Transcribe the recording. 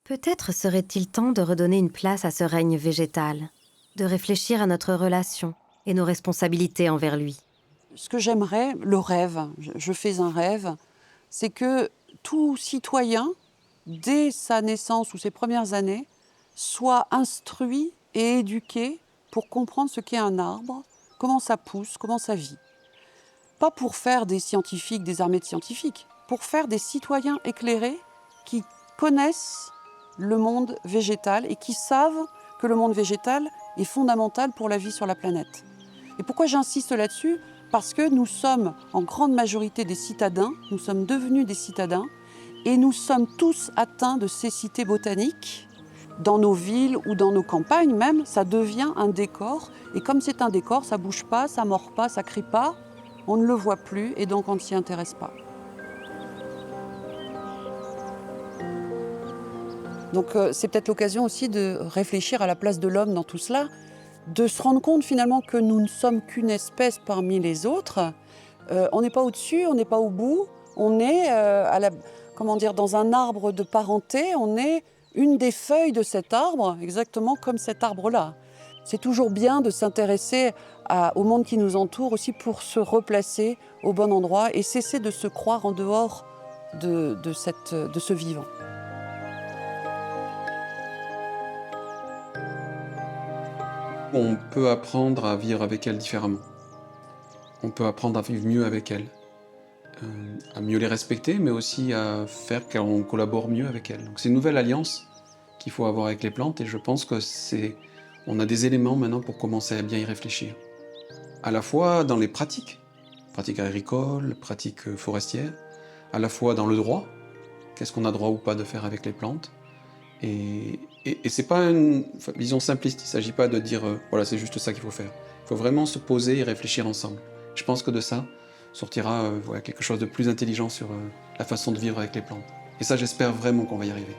Peut-être serait-il temps de redonner une place à ce règne végétal, de réfléchir à notre relation et nos responsabilités envers lui. Ce que j'aimerais, le rêve, je fais un rêve, c'est que tout citoyen, dès sa naissance ou ses premières années, soit instruit et éduqué pour comprendre ce qu'est un arbre, comment ça pousse, comment ça vit. Pas pour faire des scientifiques, des armées de scientifiques, pour faire des citoyens éclairés qui connaissent le monde végétal et qui savent que le monde végétal est fondamental pour la vie sur la planète. Et pourquoi j'insiste là-dessus? Parce que nous sommes en grande majorité des citadins, nous sommes devenus des citadins, et nous sommes tous atteints de cécité botanique. Dans nos villes ou dans nos campagnes même, ça devient un décor. Et comme c'est un décor, ça bouge pas, ça mord pas, ça crie pas, on ne le voit plus et donc on ne s'y intéresse pas. Donc c'est peut-être l'occasion aussi de réfléchir à la place de l'homme dans tout cela, de se rendre compte finalement que nous ne sommes qu'une espèce parmi les autres. On n'est pas au-dessus, on n'est pas au bout, on est comment dire, dans un arbre de parenté, on est une des feuilles de cet arbre, exactement comme cet arbre-là. C'est toujours bien de s'intéresser au monde qui nous entoure aussi pour se replacer au bon endroit et cesser de se croire en dehors de ce vivant. On peut apprendre à vivre avec elle différemment. On peut apprendre à vivre mieux avec elle, à mieux les respecter, mais aussi à faire qu'on collabore mieux avec elles. Donc c'est une nouvelle alliance qu'il faut avoir avec les plantes et je pense que on a des éléments maintenant pour commencer à bien y réfléchir. À la fois dans les pratiques agricoles, pratiques forestières, à la fois dans le droit, qu'est-ce qu'on a droit ou pas de faire avec les plantes. Et c'est pas une vision simpliste, il ne s'agit pas de dire voilà, c'est juste ça qu'il faut faire. Il faut vraiment se poser et réfléchir ensemble. Je pense que de ça sortira voilà, quelque chose de plus intelligent sur la façon de vivre avec les plantes. Et ça, j'espère vraiment qu'on va y arriver.